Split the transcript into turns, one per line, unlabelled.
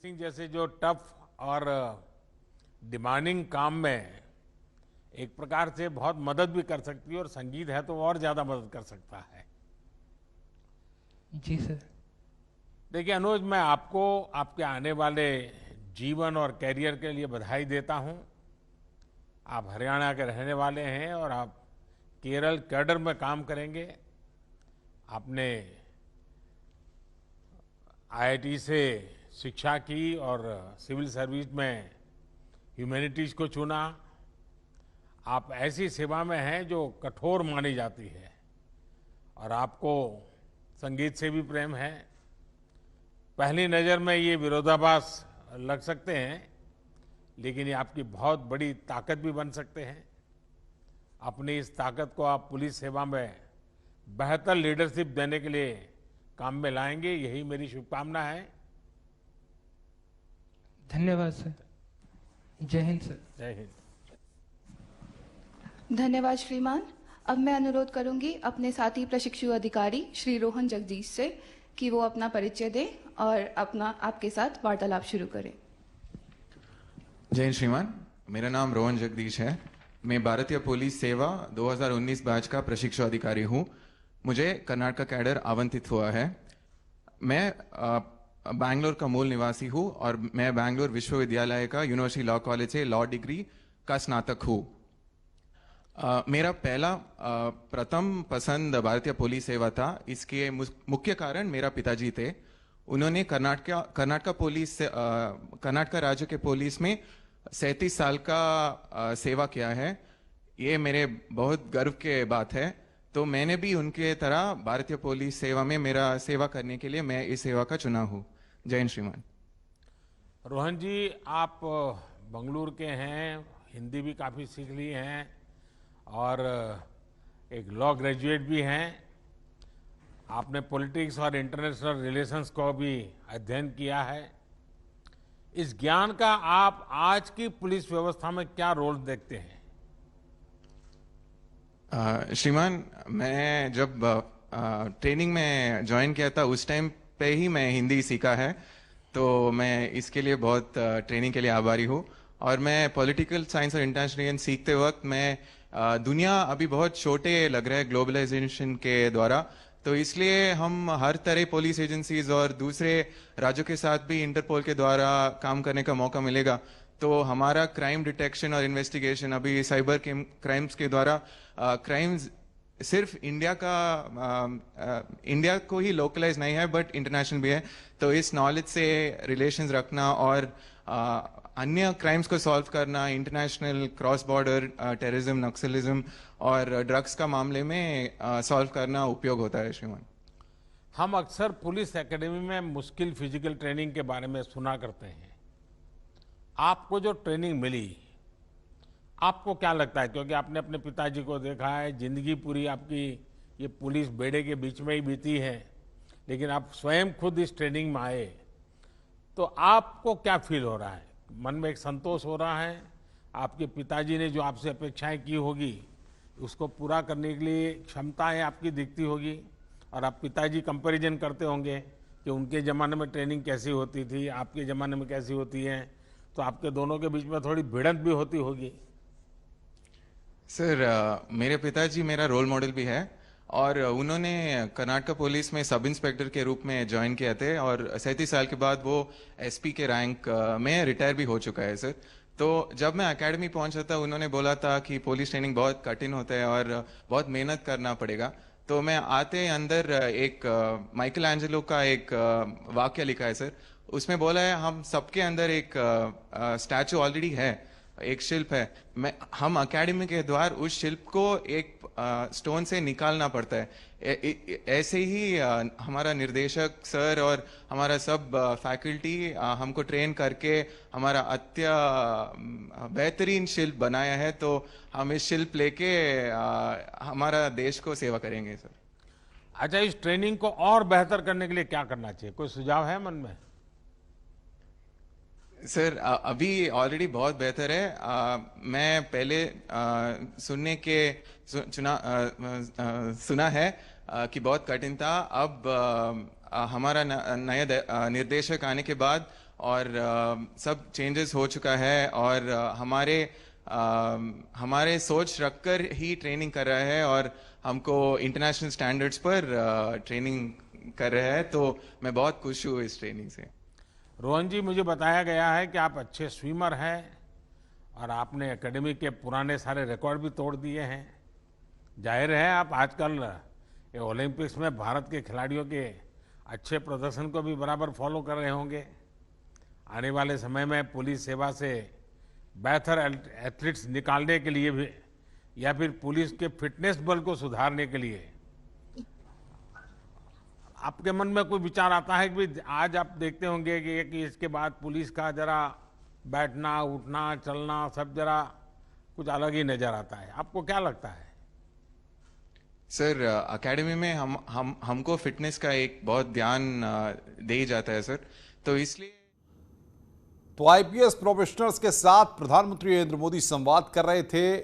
Policing जैसे जो tough और डिमांडिंग काम में एक प्रकार से बहुत मदद भी कर सकती है, और संगीत है तो और ज्यादा मदद कर सकता है।
जी सर।
देखिए अनुज, मैं आपको आपके आने वाले जीवन और कैरियर के लिए बधाई देता हूं। आप हरियाणा के रहने वाले हैं और आप केरल कैडर में काम करेंगे। आपने आईआईटी से शिक्षा की और सिविल सर्विस में ह्यूमैनिटीज को चुना। आप ऐसी सेवा में हैं जो कठोर मानी जाती है, और आपको संगीत से भी प्रेम है। पहली नजर में ये विरोधाभास लग सकते हैं, लेकिन ये आपकी बहुत बड़ी ताकत भी बन सकते हैं। अपनी इस ताकत को आप पुलिस सेवा में बेहतर लीडरशिप देने के लिए काम में लाएंगे, यही मेरी शुभकामना है।
धन्यवाद सर। जय हिंद सर।
जय हिंद।
धन्यवाद श्रीमान। अब मैं अनुरोध करूंगी अपने साथी प्रशिक्षु अधिकारी श्री रोहन जगदीश से कि वो अपना परिचय दें और अपना आपके साथ वार्तालाप शुरू करें।
जय हिंद श्रीमान, मेरा नाम रोहन जगदीश है। मैं भारतीय पुलिस सेवा 2019 बैच का प्रशिक्षु अधिकारी हूँ। मुझे कर्नाटक कैडर आवंटित हुआ है। मैं बैंगलोर का मूल निवासी हूँ और मैं बैंगलोर विश्वविद्यालय का यूनिवर्सिटी लॉ कॉलेज से लॉ डिग्री का स्नातक हूँ। मेरा पहला प्रथम पसंद भारतीय पुलिस सेवा था। इसके मुख्य कारण मेरा पिताजी थे। उन्होंने कर्नाटक राज्य के पुलिस में 37 साल का सेवा किया है। ये मेरे बहुत गर्व के बात है। तो मैंने भी उनके तरह भारतीय पुलिस सेवा में मेरा सेवा करने के लिए मैं इस सेवा का चुना हूँ। जय हिंद श्रीमान।
रोहन जी, आप बंगलुरु के हैं, हिंदी भी काफ़ी सीख ली हैं और एक लॉ ग्रेजुएट भी हैं। आपने पॉलिटिक्स और इंटरनेशनल रिलेशंस को भी अध्ययन किया है। इस ज्ञान का आप आज की पुलिस व्यवस्था में क्या रोल देखते हैं?
श्रीमान, मैं जब ट्रेनिंग में ज्वाइन किया था उस टाइम पे ही मैं हिंदी सीखा है, तो मैं इसके लिए बहुत ट्रेनिंग के लिए आभारी हूँ। और मैं पॉलिटिकल साइंस और इंटरनेशनल सीखते वक्त मैं दुनिया अभी बहुत छोटे लग रहा है ग्लोबलाइजेशन के द्वारा, तो इसलिए हम हर तरह पुलिस एजेंसीज और दूसरे राज्यों के साथ भी इंटरपोल के द्वारा काम करने का मौका मिलेगा। तो हमारा क्राइम डिटेक्शन और इन्वेस्टिगेशन अभी साइबर क्राइम्स के द्वारा क्राइम्स सिर्फ इंडिया को ही लोकलाइज नहीं है बट इंटरनेशनल भी है। तो इस नॉलेज से रिलेशंस रखना और अन्य क्राइम्स को सॉल्व करना, international cross border terrorism, Naxalism और ड्रग्स का मामले में सॉल्व करना उपयोग होता है। श्रीमान,
हम अक्सर पुलिस एकेडमी में मुश्किल फिजिकल ट्रेनिंग के बारे में सुना करते हैं। आपको जो ट्रेनिंग मिली, आपको क्या लगता है? क्योंकि आपने अपने पिताजी को देखा है, जिंदगी पूरी आपकी ये पुलिस बेड़े के बीच में ही बीती है, लेकिन आप स्वयं खुद इस ट्रेनिंग में आए, तो आपको क्या फील हो रहा है? मन में एक संतोष हो रहा है? आपके पिताजी ने जो आपसे अपेक्षाएं की होगी उसको पूरा करने के लिए क्षमताएं आपकी दिखती होगी, और आप पिताजी कंपैरिजन करते होंगे कि उनके ज़माने में ट्रेनिंग कैसी होती थी, आपके ज़माने में कैसी होती है, तो आपके दोनों के बीच में थोड़ी भिड़ंत भी होती होगी।
सर, मेरे पिताजी मेरा रोल मॉडल भी है और उन्होंने कर्नाटक पुलिस में सब इंस्पेक्टर के रूप में ज्वाइन किया थे और 37 साल के बाद वो एसपी के रैंक में रिटायर भी हो चुका है सर। तो जब मैं एकेडमी पहुंचा था उन्होंने बोला था कि पुलिस ट्रेनिंग बहुत कठिन होता है और बहुत मेहनत करना पड़ेगा। तो मैं आते अंदर एक माइकल एंजेलो का एक वाक्य लिखा है सर। उसमें बोला है हम सबके अंदर एक स्टैचू ऑलरेडी है, एक शिल्प है। हम अकेडमी के द्वार उस शिल्प को एक स्टोन से निकालना पड़ता है। ऐसे ही हमारा निर्देशक सर और हमारा सब फैकल्टी हमको ट्रेन करके हमारा बेहतरीन शिल्प बनाया है। तो हम इस शिल्प लेके हमारा देश को सेवा करेंगे सर।
अच्छा, इस ट्रेनिंग को और बेहतर करने के लिए क्या करना चाहिए? कोई सुझाव है मन में?
सर, अभी ऑलरेडी बहुत बेहतर है। मैं पहले सुना है की बहुत कठिन था। अब हमारा नया निर्देशक आने के बाद और सब चेंजेस हो चुका है और हमारे सोच रखकर ही ट्रेनिंग कर रहा है और हमको इंटरनेशनल स्टैंडर्ड्स पर ट्रेनिंग कर रहा है, तो मैं बहुत खुश हूँ इस ट्रेनिंग से।
रोहन जी, मुझे बताया गया है कि आप अच्छे स्विमर हैं और आपने एकेडमी के पुराने सारे रिकॉर्ड भी तोड़ दिए हैं। जाहिर है आप आजकल ये ओलंपिक्स में भारत के खिलाड़ियों के अच्छे प्रदर्शन को भी बराबर फॉलो कर रहे होंगे। आने वाले समय में पुलिस सेवा से बेहतर एथलीट्स निकालने के लिए भी या फिर पुलिस के फिटनेस बल को सुधारने के लिए आपके मन में कोई विचार आता है कि आज आप देखते होंगे कि इसके बाद पुलिस का जरा बैठना उठना चलना सब जरा कुछ अलग ही नजर आता है, आपको क्या लगता है?
सर, एकेडमी में हमको फिटनेस का एक बहुत ध्यान दे जाता है सर, तो इसलिए
तो आईपीएस प्रोफेशनल्स के साथ प्रधानमंत्री नरेंद्र मोदी संवाद कर रहे थे।